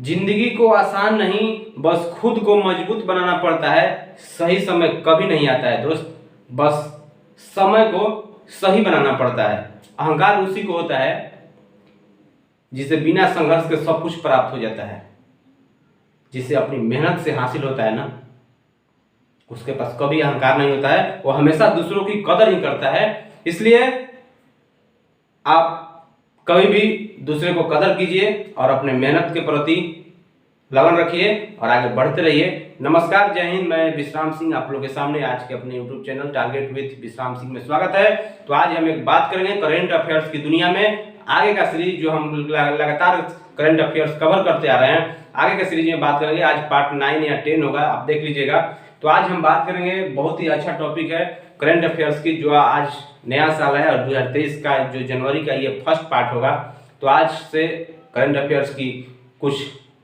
जिंदगी को आसान नहीं, बस खुद को मजबूत बनाना पड़ता है। सही समय कभी नहीं आता है दोस्त, बस समय को सही बनाना पड़ता है। अहंकार उसी को होता है जिसे बिना संघर्ष के सब कुछ प्राप्त हो जाता है। जिसे अपनी मेहनत से हासिल होता है ना, उसके पास कभी अहंकार नहीं होता है। वो हमेशा दूसरों की कदर ही करता है। इसलिए आप कभी भी दूसरे को कदर कीजिए और अपने मेहनत के प्रति लगन रखिए और आगे बढ़ते रहिए। नमस्कार, जय हिंद। मैं विश्राम सिंह आप लोगों के सामने आज के अपने यूट्यूब चैनल टारगेट विद विश्राम सिंह में स्वागत है। तो आज हम एक बात करेंगे करेंट अफेयर्स की दुनिया में। आगे का सीरीज जो हम लगातार करंट अफेयर्स कवर करते आ रहे हैं, आगे के सीरीज में बात करेंगे। आज पार्ट 9 या 10 होगा, आप देख लीजिएगा। तो आज हम बात करेंगे, बहुत ही अच्छा टॉपिक है करंट अफेयर्स की। जो आज नया साल है और 2023 का जो जनवरी का ये फर्स्ट पार्ट होगा। तो आज से करंट अफेयर्स की कुछ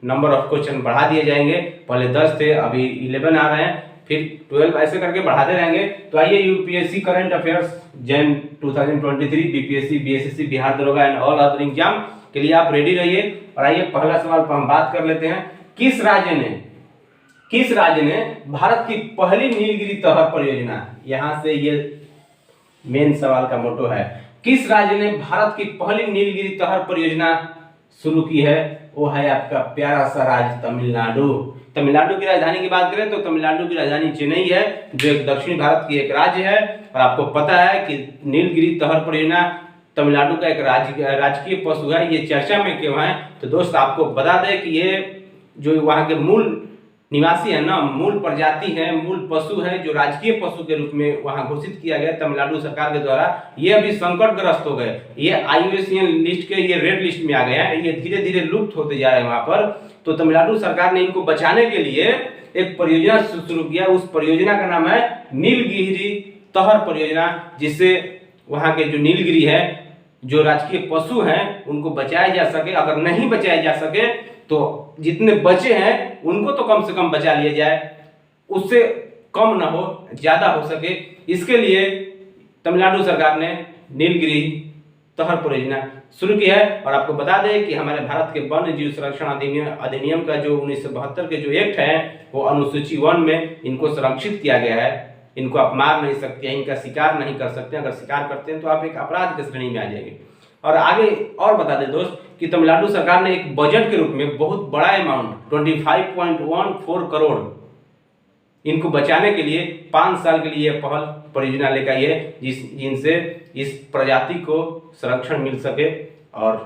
नंबर ऑफ क्वेश्चन बढ़ा दिए जाएंगे। पहले 10 थे, अभी 11 आ रहे हैं, फिर 12, ऐसे करके बढ़ाते रहेंगे। तो आइए, UPSC current affairs Jain 2023, BPSC, BSSC, Bihar दरोगा एंड ऑल अदर एग्जाम के लिए आप रेडी रहिए। और आइए, पहला सवाल पर हम बात कर लेते हैं। किस राज्य ने भारत की पहली नीलगिरी तहर परियोजना, यहां से ये मेन सवाल का मोटो है, किस राज्य ने भारत की पहली नीलगिरी तहर परियोजना शुरू की है? वो है आपका प्यारा सा राज्य तमिलनाडु। तमिलनाडु की राजधानी की बात करें तो तमिलनाडु की राजधानी चेन्नई है, जो एक दक्षिण भारत की एक राज्य है। और आपको पता है कि नीलगिरी तहर परियोजना तमिलनाडु का एक राजकीय पशु है। ये चर्चा में क्यों है? तो दोस्त आपको बता दें कि ये जो वहाँ के मूल निवासी है ना, मूल प्रजाति है, मूल पशु है, जो राजकीय पशु के रूप में वहां घोषित किया गया तमिलनाडु सरकार के द्वारा। ये अभी संकटग्रस्त हो गए, ये IUCN लिस्ट के ये रेड लिस्ट में आ गए हैं। ये धीरे धीरे लुप्त होते जा रहे हैं वहां पर। तो तमिलनाडु सरकार ने इनको बचाने के लिए एक परियोजना शुरू किया। उस परियोजना का नाम है नीलगिरी तहर परियोजना, जिससे वहां के जो नीलगिरी है, जो राजकीय पशु हैं, उनको बचाया जा सके। अगर नहीं बचाया जा सके तो जितने बचे हैं उनको तो कम से कम बचा लिया जाए, उससे कम ना हो, ज्यादा हो सके। इसके लिए तमिलनाडु सरकार ने नीलगिरी तहर परियोजना शुरू की है। और आपको बता दें कि हमारे भारत के वन्य जीव संरक्षण अधिनियम का जो 1972 के जो एक्ट है, वो अनुसूची 1 में इनको संरक्षित किया गया है। इनको आप मार नहीं सकते हैं, इनका शिकार नहीं कर सकते। अगर शिकार करते हैं तो आप एक अपराध की श्रेणी में आ जाएंगे। और आगे और बता दें दोस्त कि तमिलनाडु सरकार ने एक बजट के रूप में बहुत बड़ा अमाउंट 25.14 करोड़ इनको बचाने के लिए 5 साल के लिए पहल परियोजना लेकर आई है, जिनसे इस प्रजाति को संरक्षण मिल सके और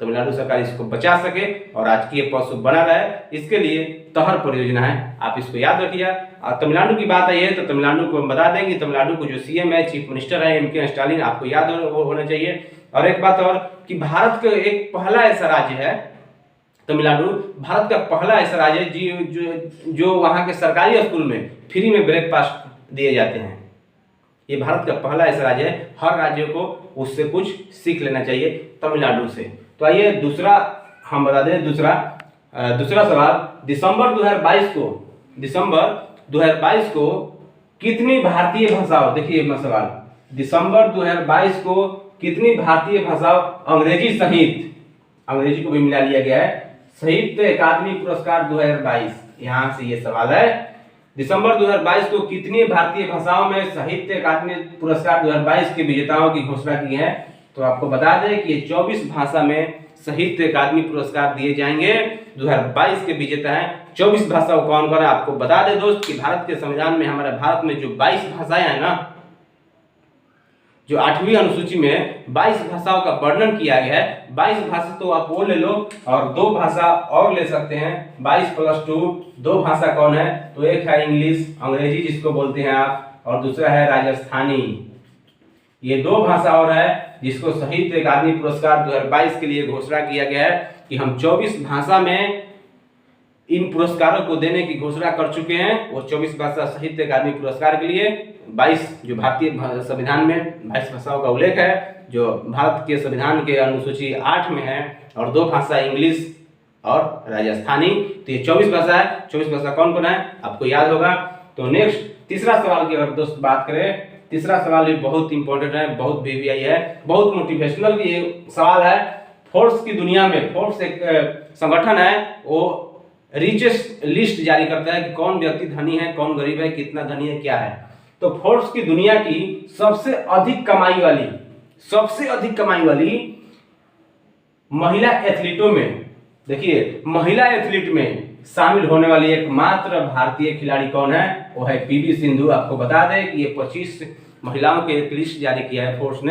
तमिलनाडु सरकार इसको बचा सके और राजकीय पशु बना रहे। इसके लिए तहर परियोजना है, आप इसको याद रखिए। और तमिलनाडु की बात आई है तो तमिलनाडु को हम बता दें कि तमिलनाडु को जो CM है, चीफ मिनिस्टर है, MK स्टालिन, आपको याद होना चाहिए। और एक बात और कि भारत का एक पहला ऐसा राज्य है तमिलनाडु, भारत का पहला ऐसा राज्य है जो वहाँ के सरकारी स्कूल में फ्री में ब्रेकफास्ट दिए जाते हैं। ये भारत का पहला ऐसा राज्य है। हर राज्य को उससे कुछ सीख लेना चाहिए तमिलनाडु से। तो आइए दूसरा हम बता दें। दूसरा सवाल, दिसंबर 2022 को कितनी भारतीय भाषाओं, देखिए सवाल, दिसंबर 2022 को कितनी भारतीय भाषाओं अंग्रेजी सहित, अंग्रेजी को भी मिला लिया गया है, साहित्य अकादमी पुरस्कार 2022, यहां से ये सवाल है। दिसंबर 2022 को कितनी भारतीय भाषाओं में साहित्य अकादमी पुरस्कार 2022 के विजेताओं की घोषणा की है? तो आपको बता दें कि 24 भाषा में साहित्य अकादमी पुरस्कार दिए जाएंगे। 2022 के विजेता हैं 24 भाषाओं कौन कौन है? आपको बता दें दोस्त कि भारत के संविधान में, हमारे भारत में जो 22 भाषाएं हैं ना, जो 8वीं अनुसूची में 22 भाषाओं का वर्णन किया गया है। 22 भाषा तो आप वो ले लो और 2 भाषा और ले सकते हैं। 22 + 2, 2 भाषा कौन है? तो एक है इंग्लिश, अंग्रेजी जिसको बोलते हैं आप, और दूसरा है राजस्थानी। ये 2 भाषा और है जिसको साहित्य अकादमी पुरस्कार 2022 के लिए घोषणा किया गया है कि हम 24 भाषा में इन पुरस्कारों को देने की घोषणा कर चुके हैं। वो 24 भाषा साहित्य अकादमी पुरस्कार के लिए, 22 जो भारतीय संविधान में 22 भाषाओं का उल्लेख है, जो भारत के संविधान के अनुसूची 8 में है, और 2 भाषा इंग्लिश और राजस्थानी। तो ये 24 भाषा है। 24 भाषा कौन कौन है आपको याद होगा। तो नेक्स्ट तीसरा सवाल की अगर दोस्त बात करें, तीसरा सवाल भी बहुत इंपॉर्टेंट है, बहुत VVI है, बहुत मोटिवेशनल भी ये सवाल है। फोर्ब्स की दुनिया में, फोर्ब्स एक संगठन है, वो रिचेस्ट लिस्ट जारी करता है कि कौन व्यक्ति धनी है, कौन गरीब है, कितना धनी है, क्या है। तो फोर्ब्स की दुनिया की सबसे अधिक कमाई वाली महिला एथलीटों में, देखिए महिला एथलीट में शामिल होने वाली एकमात्र भारतीय खिलाड़ी कौन है, वो है पीवी सिंधु। आपको बता दें कि ये 25 महिलाओं के एक लिस्ट जारी किया है फोर्ब्स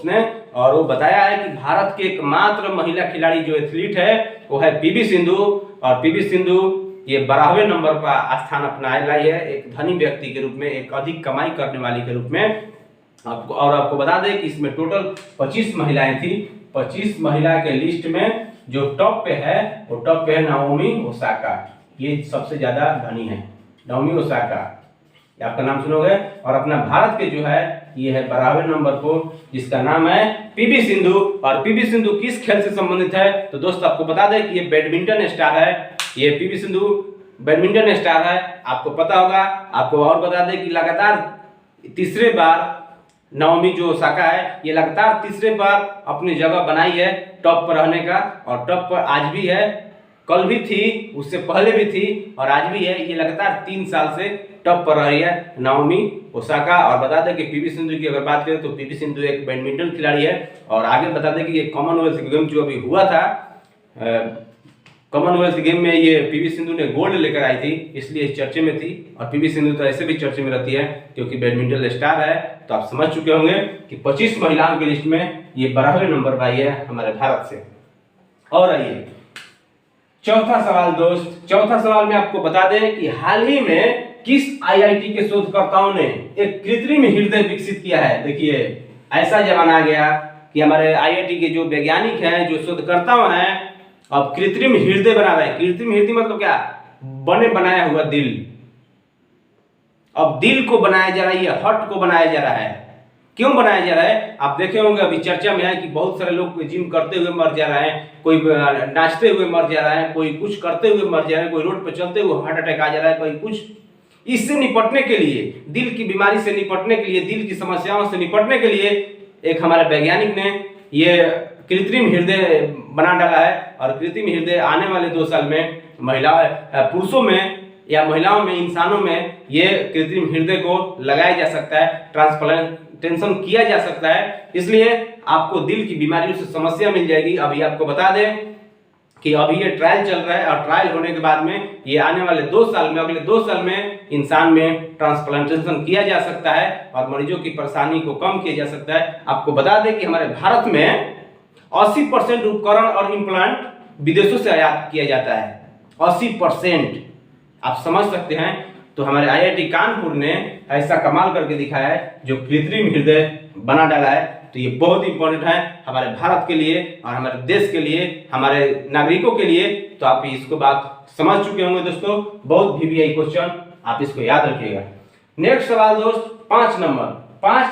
ने, और वो बताया है कि भारत के एकमात्र महिला खिलाड़ी जो एथलीट है वो है पीवी सिंधु। और पीवी सिंधु ये 12वें नंबर पर स्थान अपना लाई है, एक धनी व्यक्ति के रूप में, एक अधिक कमाई करने वाली के रूप में। आपको बता दें कि इसमें टोटल 25 महिलाएं थी। 25 महिला के लिस्ट में जो टॉप पे है नाओमी ओसाका, ये सबसे ज्यादा धनी है, नाओमी ओसाका, आपका नाम सुनोगे। और अपना भारत के जो है ये है 12वें नंबर पर, जिसका नाम है पीवी सिंधु। और पीवी सिंधु किस खेल से संबंधित है, तो दोस्त आपको बता दें कि ये बैडमिंटन स्टार है। ये पीवी सिंधु बैडमिंटन स्टार है, आपको पता होगा। आपको और बता दें कि लगातार तीसरे बार नाओमी जो ओसाका है, ये लगातार तीसरे बार अपनी जगह बनाई है टॉप पर रहने का, और टॉप पर आज भी है, कल भी थी, उससे पहले भी थी, और आज भी है। ये लगातार 3 साल से टॉप पर रही है नाओमी ओसाका। और बता दें कि पीवी सिंधु की अगर बात करें तो पीवी सिंधु एक बैडमिंटन खिलाड़ी है। और आगे बता दें कि ये कॉमनवेल्थ गेम जो अभी हुआ था, कॉमनवेल्थ गेम में ये पीवी सिंधु ने गोल्ड लेकर आई थी, इसलिए चर्चे में थी। और पीवी सिंधु तो ऐसे भी चर्चे में रहती है क्योंकि बैडमिंटन स्टार है। तो आप समझ चुके होंगे कि 25 महिलाओं की लिस्ट में ये 12वें नंबर पर आई है हमारे भारत से। और आइए चौथा सवाल दोस्त, चौथा सवाल में आपको बता दें कि हाल ही में किस आईआईटी के शोधकर्ताओं ने एक कृत्रिम हृदय विकसित किया है। देखिए ऐसा जमाना आ गया कि हमारे आईआईटी के जो वैज्ञानिक हैं, जो शोधकर्ता हैं, अब कृत्रिम हृदय बना रहे हैं। कृत्रिम हृदय मतलब क्या, बने बनाया हुआ दिल। अब दिल को बनाया जा रहा है, हार्ट को बनाया जा रहा है। क्यों बनाया जा रहा है, आप देखे होंगे अभी चर्चा में है कि बहुत सारे लोग जिम करते हुए मर जा रहे हैं, कोई नाचते हुए मर जा रहा है, कोई कुछ करते हुए मर जा रहा है, कोई रोड पर चलते हुए हार्ट अटैक आ जा रहा है, कोई कुछ। इससे निपटने के लिए, दिल की बीमारी से निपटने के लिए, दिल की समस्याओं से निपटने के लिए एक हमारे वैज्ञानिक ने ये कृत्रिम हृदय बना डाला है। और कृत्रिम हृदय आने वाले 2 साल में पुरुषों में या महिलाओं में, इंसानों में ये कृत्रिम हृदय को लगाया जा सकता है, ट्रांसप्लांटेशन किया जा सकता है। इसलिए आपको दिल की बीमारियों से समस्या मिल जाएगी। अभी आपको बता दें कि अभी ये ट्रायल चल रहा है, और ट्रायल होने के बाद में ये आने वाले 2 साल में, अगले 2 साल में इंसान में ट्रांसप्लांटेशन किया जा सकता है और मरीजों की परेशानी को कम किया जा सकता है। आपको बता दें कि हमारे भारत में 80% उपकरण और इम्प्लांट विदेशों से आयात किया जाता है। 80%, आप समझ सकते हैं। तो हमारे आईआईटी कानपुर ने ऐसा कमाल करके दिखाया है, जो कृत्रिम हृदय बना डाला है। तो ये बहुत इंपॉर्टेंट है हमारे भारत के लिए और हमारे देश के लिए, हमारे नागरिकों के लिए। तो आप इसको बात समझ चुके होंगे दोस्तों, बहुत VVI क्वेश्चन, आप इसको याद रखिएगा। नेक्स्ट सवाल दोस्त, 5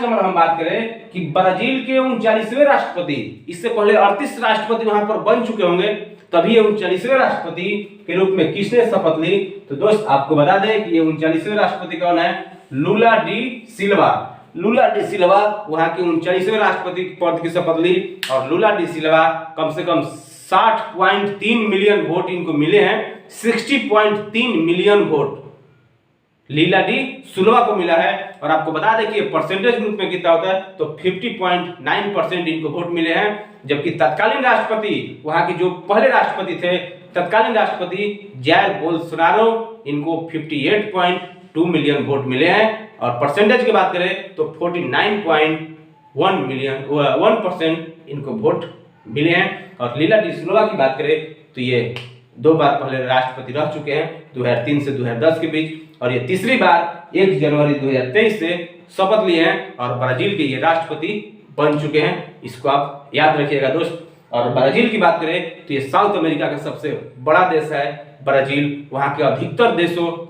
नंबर हम बात करें कि ब्राजील के 39वें राष्ट्रपति, इससे पहले 38 राष्ट्रपति वहां पर बन चुके होंगे, तभी ये 39वें राष्ट्रपति के रूप में किसने शपथ ली। तो दोस्त आपको बता दें कि ये 39वें राष्ट्रपति कौन है, लूला डी सिल्वा वहां के 39वें राष्ट्रपति पद की शपथ ली। और लूला डी सिल्वा कम से कम 60.3 मिलियन वोट इनको मिले हैं, 60.3 मिलियन वोट लीला डी सिल्वा को मिला है। और आपको बता दें कि परसेंटेज ग्रुप में कितना होता है, तो 50.9% इनको वोट मिले हैं। जबकि तत्कालीन राष्ट्रपति, वहां के जो पहले राष्ट्रपति थे, तत्कालीन राष्ट्रपति जायर बोल्सोनारो, इनको 58.2 मिलियन वोट मिले हैं। और परसेंटेज की बात करें तो 49.1% इनको वोट मिले हैं। और लीला डी सिल्वा की बात करें तो ये 2 बार पहले राष्ट्रपति रह चुके हैं, 2003 से 2010 के बीच, और ये तीसरी बार 1 जनवरी 2023 से शपथ लिए हैं और ब्राजील के ये राष्ट्रपति बन चुके हैं। इसको आप याद रखिएगा दोस्त। और ब्राजील की बात करें तो ये साउथ अमेरिका का सबसे बड़ा देश है ब्राजील। वहाँ के अधिकतर देशों,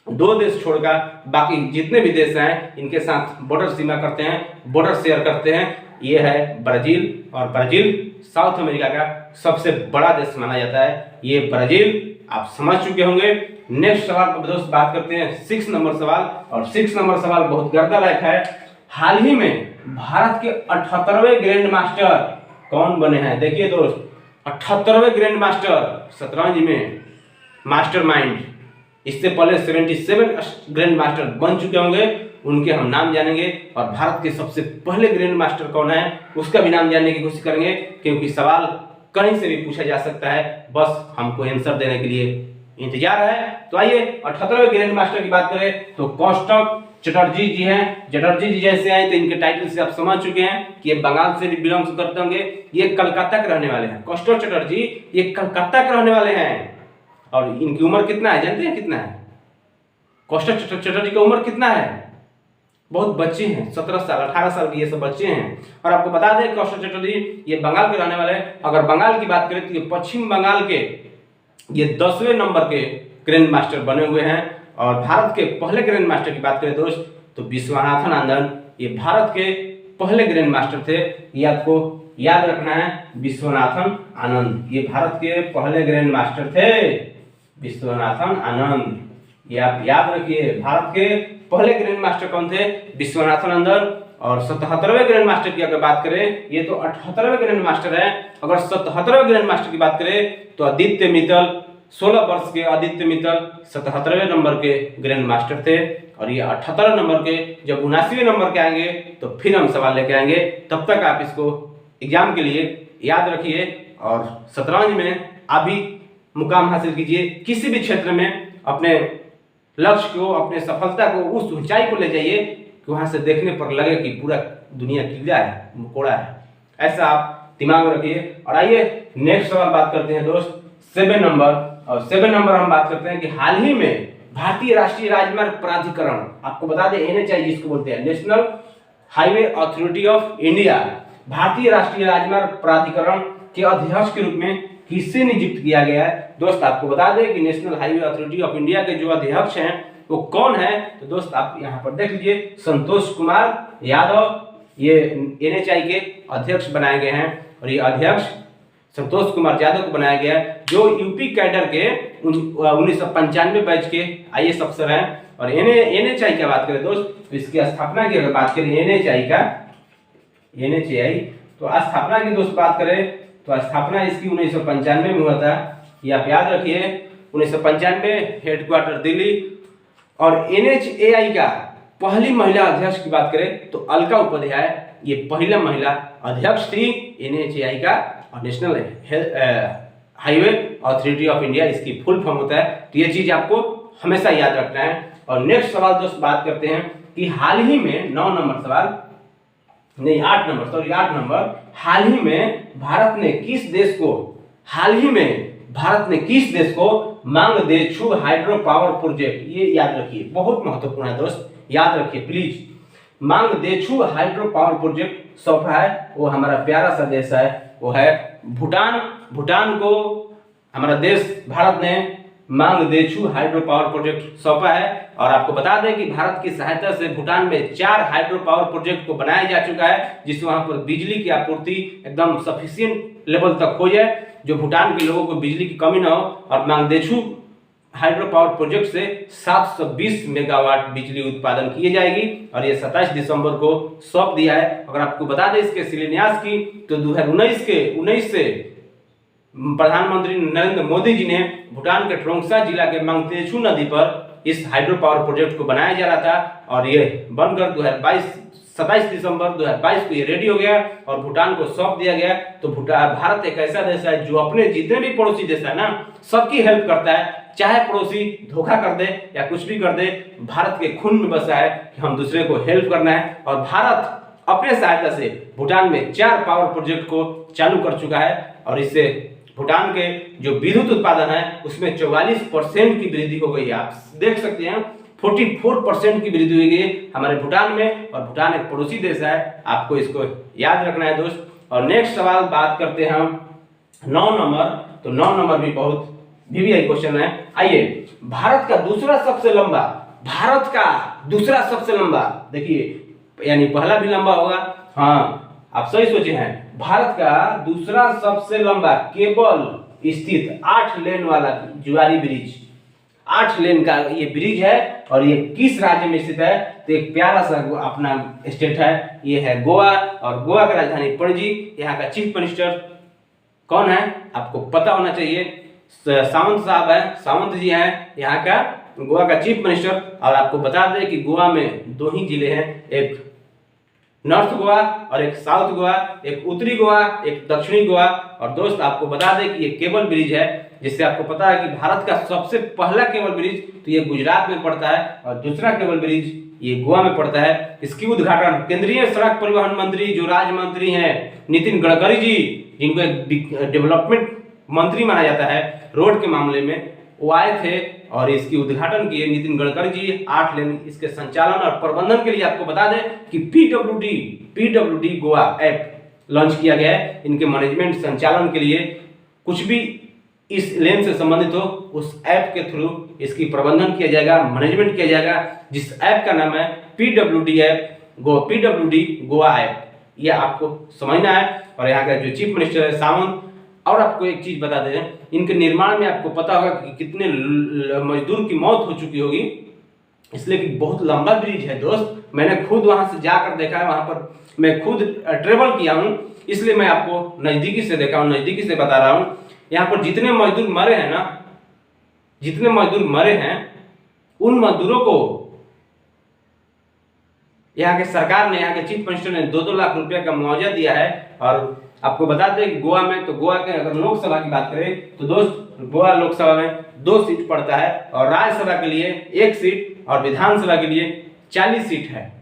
2 देश छोड़कर बाकी जितने भी देश हैं इनके साथ बॉर्डर सीमा करते हैं, बॉर्डर शेयर करते हैं, ये है ब्राजील। और ब्राजील साउथ अमेरिका का सबसे बड़ा देश माना जाता है, ये ब्राजील, आप समझ चुके होंगे। नेक्स्ट सवाल पर दोस्त बात करते हैं, 6 नंबर सवाल। और 6 नंबर सवाल बहुत गर्दा लायक है। हाल ही में भारत के 78वें ग्रैंड मास्टर कौन बने हैं? देखिए दोस्त, 78वें ग्रैंड मास्टर शतरंज में मास्टर माइंड। इससे पहले 77 ग्रैंड मास्टर बन चुके होंगे, उनके हम नाम जानेंगे। और भारत के सबसे पहले ग्रैंड मास्टर कौन है उसका भी नाम जानने की कोशिश करेंगे, क्योंकि सवाल कहीं से भी पूछा जा सकता है, बस हमको आंसर देने के लिए इंतजार है। तो आइए 78वें ग्रैंड मास्टर की बात करें तो कौस्तुभ चटर्जी जी हैं। चटर्जी जी जैसे आए तो इनके टाइटल से आप समझ चुके हैं कि ये बंगाल से बिलोंग करते होंगे। ये कलकत्ता के रहने वाले हैं। कौस्तुभ चटर्जी ये कलकत्ता के रहने वाले हैं। और इनकी उम्र कितना है जानते हैं? कितना है? कौस्तुभ चटर्जी का उम्र कितना है? बहुत बच्चे हैं, 17 साल 18 साल के ये सब बच्चे हैं। और आपको बता दें कौस्तुभ चटर्जी ये बंगाल के रहने वाले हैं। अगर बंगाल की बात करें तो ये पश्चिम बंगाल के ये 10वें नंबर के ग्रैंड मास्टर बने हुए हैं। और भारत के पहले ग्रैंड मास्टर की बात करें दोस्त तो विश्वनाथन आनंद ये भारत के पहले ग्रैंड मास्टर थे। ये आपको याद रखना है, विश्वनाथन आनंद ये भारत के पहले ग्रैंड मास्टर थे। विश्वनाथन आनंद ये आप याद रखिए, भारत के पहले ग्रैंड मास्टर कौन थे? विश्वनाथन आनंद। और 77वें ग्रैंड मास्टर की अगर बात करें, ये तो 78वें ग्रैंड मास्टर है। अगर 77वें ग्रैंड मास्टर की बात करें तो आदित्य मित्तल, 16 वर्ष के आदित्य मित्तल 77वें नंबर के ग्रैंड मास्टर थे। और ये 78 नंबर के, जब 79वें नंबर के आएंगे तो फिर हम सवाल लेके आएंगे। तब तक आप इसको एग्जाम के लिए याद रखिए और शतरंज में आप भी मुकाम हासिल कीजिए। किसी भी क्षेत्र में अपने लक्ष्य को, अपने सफलता को उस ऊंचाई को ले जाइए कि वहां से देखने पर लगे कि पूरा दुनिया कीड़ा है, मकोड़ा है। ऐसा आप दिमाग में रखिए। और आइए नेक्स्ट सवाल बात करते हैं दोस्त 7 नंबर। और 7 नंबर हम बात करते हैं कि हाल ही में भारतीय राष्ट्रीय राजमार्ग प्राधिकरण, आपको बता दें NHAI जिसको बोलते हैं, national highway authority of India, भारतीय राष्ट्रीय राजमार्ग प्राधिकरण के अध्यक्ष के रूप में किसे नियुक्त किया गया है? दोस्त आपको बता दें कि national highway authority of India के जो अध्यक्ष हैं वो कौन है? तो दोस्त आप यहाँ पर देख लीजिए, संतोष कुमार यादव ये NHAI के अध्यक्ष बनाए गए हैं। और ये अध्यक्ष संतोष कुमार यादव को बनाया गया है, जो यूपी कैडर के 1995 बैच के IAS अफसर हैं। और NHAI की बात करें दोस्त तो इसकी स्थापना की अगर बात करें NHAI तो स्थापना की दोस्त बात करें तो स्थापना इसकी 1995 में हुआ था। ये आप याद रखिए, 1995, हेडक्वार्टर दिल्ली। और NHAI का पहली महिला अध्यक्ष की बात करें तो अलका उपाध्याय ये पहला महिला अध्यक्ष थी NHAI का। और national highway authority of India इसकी फुल फॉर्म होता है। तो ये चीज आपको हमेशा याद रखना है। और नेक्स्ट सवाल दोस्त बात करते हैं कि हाल ही में 9 नंबर सवाल नहीं 8 नंबर सॉरी 8 नंबर, हाल ही में भारत ने किस देश को मांगदेछू हाइड्रो पावर प्रोजेक्ट, ये याद रखिए बहुत महत्वपूर्ण है दोस्त, याद रखिए प्लीज। मांगदेछू हाइड्रो पावर प्रोजेक्ट सौंपा है, वो हमारा प्यारा सा देश है, वो है भूटान। भूटान को हमारा देश भारत ने मांगदेछू हाइड्रो पावर प्रोजेक्ट सौंपा है। और आपको बता दें कि भारत की सहायता से भूटान में 4 हाइड्रो पावर प्रोजेक्ट को बनाया जा चुका है, जिससे वहां पर बिजली की आपूर्ति एकदम सफिशिएंट लेवल तक हो जाए, जो भूटान के लोगों को बिजली की कमी ना हो। और मांगदेछू हाइड्रो पावर प्रोजेक्ट से 720 मेगावाट बिजली उत्पादन की जाएगी। और ये 27 दिसंबर को सौंप दिया है। अगर आपको बता दें इसके शिलान्यास की तो 2019 से प्रधानमंत्री नरेंद्र मोदी जी ने भूटान के ट्रोंगसा जिला के मांगदेछू नदी पर इस हाइड्रो पावर प्रोजेक्ट को बनाया जा रहा था। और ये बनकर 27 दिसंबर 2022 को ये रेडी हो गया और भूटान को सौंप दिया गया। तो भारत एक ऐसा देश है जो अपने जितने भी पड़ोसी देश है ना, सबकी हेल्प करता है। चाहे पड़ोसी धोखा कर दे या कुछ भी कर दे, भारत के खून में बसा है कि हम दूसरे को हेल्प करना है। और भारत अपने सहायता से भूटान में 4 पावर प्रोजेक्ट को चालू कर चुका है। और इससे भूटान के जो विद्युत उत्पादन है उसमें 44% की वृद्धि हो गई है। आप देख सकते हैं 44% की वृद्धि हुई है हमारे भूटान में। और भूटान एक पड़ोसी देश है, आपको इसको याद रखना है दोस्त। और नेक्स्ट सवाल बात करते हैं हम 9 नंबर। तो 9 नंबर भी बहुत VVI क्वेश्चन है। आइए, भारत का दूसरा सबसे लंबा देखिए, यानी पहला भी लंबा होगा, हाँ आप सही सोचे हैं। भारत का दूसरा सबसे लंबा केबल स्थित 8 लेन वाला जुआरी ब्रिज 8 लेन का ये ब्रिज है और ये किस राज्य में स्थित है? तो एक प्यारा सा अपना स्टेट है, ये है गोवा, और गोवा का राजधानी पणजी। यहाँ का चीफ मिनिस्टर कौन है आपको पता होना चाहिए, सावंत साहब है, सावंत जी हैं यहाँ का गोवा का चीफ मिनिस्टर। और आपको बता दें कि गोवा में 2 ही जिले हैं, एक नॉर्थ गोवा और एक साउथ गोवा, एक उत्तरी गोवा एक दक्षिणी गोवा। और दोस्त आपको बता दें कि ये केबल ब्रिज है, जिससे आपको पता है कि भारत का सबसे पहला केबल ब्रिज तो ये गुजरात में पड़ता है और दूसरा केबल ब्रिज ये गोवा में पड़ता है। इसकी उद्घाटन केंद्रीय सड़क परिवहन मंत्री जो राज्य मंत्री हैं नितिन गडकरी जी, जिनको एक डेवलपमेंट मंत्री माना जाता है रोड के मामले में, वो आए थे और इसकी उद्घाटन किए नितिन गडकरी जी। 8 लेन इसके संचालन और प्रबंधन के लिए आपको बता दें कि पीडब्ल्यूडी गोवा ऐप लॉन्च किया गया है। इनके मैनेजमेंट संचालन के लिए कुछ भी इस लेन से संबंधित हो उस ऐप के थ्रू इसकी प्रबंधन किया जाएगा, मैनेजमेंट किया जाएगा, जिस ऐप का नाम है पीडब्ल्यूडी गोवा ऐप। ये आपको समझना है। और यहाँ का जो चीफ मिनिस्टर है सावंत। और आपको एक चीज बता दें, इनके निर्माण में आपको पता होगा कि कितने मजदूर की मौत हो चुकी होगी, इसलिए कि बहुत लंबा ब्रिज है दोस्त। मैंने खुद वहां से जाकर देखा है, वहां पर मैं खुद ट्रेवल किया हूं, इसलिए मैं आपको नजदीकी से देखा हूं, नजदीकी से बता रहा हूं। यहाँ पर जितने मजदूर मरे हैं ना, जितने मजदूर मरे हैं उन मजदूरों को यहाँ के सरकार ने, यहाँ के चीफ मिनिस्टर ने 2-2 लाख रुपया का मुआवजा दिया है। और आपको बता दें कि गोवा में, तो गोवा के अगर लोकसभा की बात करें तो दोस्त गोवा लोकसभा में 2 सीट पड़ता है और राज्यसभा के लिए 1 सीट और विधानसभा के लिए 40 सीट है।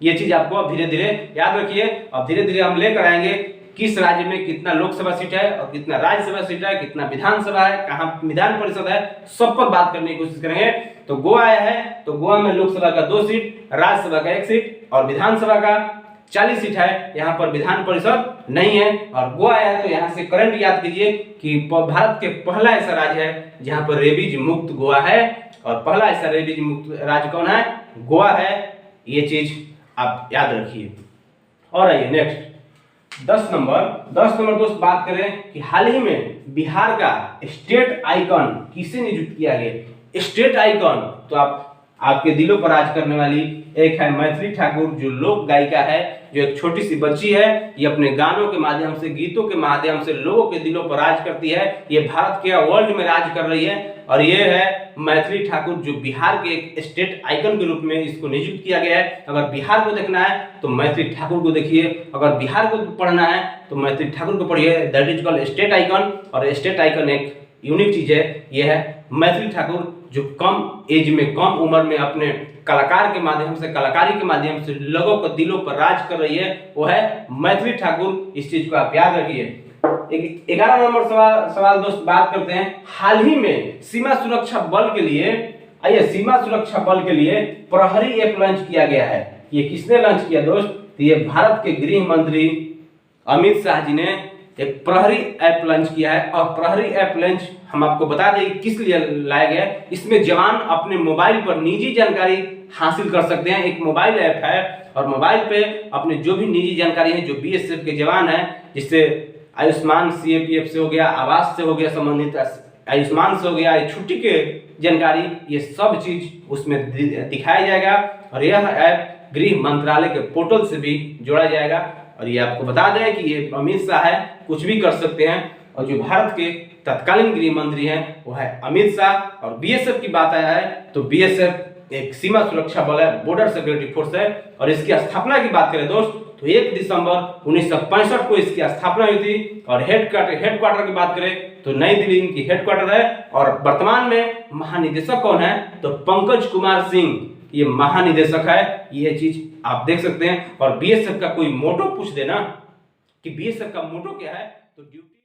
ये चीज आपको अब धीरे धीरे याद रखिए। अब धीरे धीरे हम लेकर आएंगे किस राज्य में कितना लोकसभा सीट है और कितना राज्यसभा सीट है, कितना विधानसभा है, कहाँ विधान परिषद है, सब पर बात करने की कोशिश करेंगे। तो गोवा आया है तो गोवा में लोकसभा का 2 सीट, राज्यसभा का 1 सीट और विधानसभा का 40 सीट है। यहाँ पर विधान परिषद नहीं है। और गोवा आया है तो यहाँ से करंट याद कीजिए कि भारत के पहला ऐसा राज्य है जहाँ पर रेबीज मुक्त गोवा है, और पहला ऐसा रेबीज मुक्त राज्य कौन है? गोवा है। ये चीज आप याद रखिए। और आइए नेक्स्ट 10 नंबर दोस्त बात करें कि हाल ही में बिहार का स्टेट आइकॉन किसे नियुक्त किया गया? स्टेट आइकॉन तो आपके दिलों पर राज करने वाली एक है मैथिली ठाकुर, जो लोक गायिका है, जो एक छोटी सी बच्ची है। ये अपने गानों के माध्यम से, गीतों के माध्यम से लोगों के दिलों पर राज करती है। ये भारत के वर्ल्ड में राज कर रही है। और ये है मैथिली ठाकुर, जो बिहार के एक स्टेट आइकन के रूप में इसको नियुक्त किया गया है। अगर बिहार को देखना है तो मैथिली ठाकुर को देखिए, अगर बिहार को पढ़ना है तो मैथिली ठाकुर को पढ़िए। That is called state icon. और स्टेट आइकन एक यूनिक चीज है। यह है मैथिली ठाकुर, जो कम एज में, कम उम्र में अपने कलाकार के माध्यम से, कलाकारी के माध्यम से लोगों को दिलों पर राज कर रही है, वो है मैथिली ठाकुर। इस चीज को आप याद रखिए। 11 नंबर सवाल दोस्त बात करते हैं। हाल ही में सीमा सुरक्षा बल के लिए, आइए, सीमा सुरक्षा बल के लिए प्रहरी ऐप लॉन्च किया गया है। ये किसने लॉन्च किया दोस्त? तो ये भारत के गृह मंत्री अमित शाह जी ने एक प्रहरी ऐप लॉन्च किया है। और प्रहरी ऐप लॉन्च हम आपको बता दें किस लिए लाया गया है। इसमें जवान अपने मोबाइल पर निजी जानकारी हासिल कर सकते हैं। एक मोबाइल ऐप है और मोबाइल पे अपने जो भी निजी जानकारी है, जो बीएसएफ के जवान हैं, जिससे आयुष्मान सीएपीएफ से हो गया, आवास से हो गया, संबंधित आयुष्मान से हो गया, छुट्टी के जानकारी, ये सब चीज उसमें दिखाया जाएगा। और यह ऐप गृह मंत्रालय के पोर्टल से भी जोड़ा जाएगा। और ये आपको बता दें कि ये अमित शाह है, कुछ भी कर सकते हैं। और जो भारत के तत्कालीन गृह मंत्री हैं वो है अमित शाह। और बीएसएफ की बात आया है तो बीएसएफ एक सीमा सुरक्षा बल है, बॉर्डर सिक्योरिटी फोर्स है। और इसकी स्थापना की बात करें दोस्त तो 1 दिसंबर 1965 को इसकी स्थापना हुई थी। और हेडक्वार्टर की बात करें तो नई दिल्ली इनकी हेडक्वार्टर है। और वर्तमान में महानिदेशक कौन है? तो पंकज कुमार सिंह ये महानिदेशक है। ये चीज आप देख सकते हैं। और बीएसएफ का कोई मोटो पूछ देना कि बीएसएफ का मोटो क्या है तो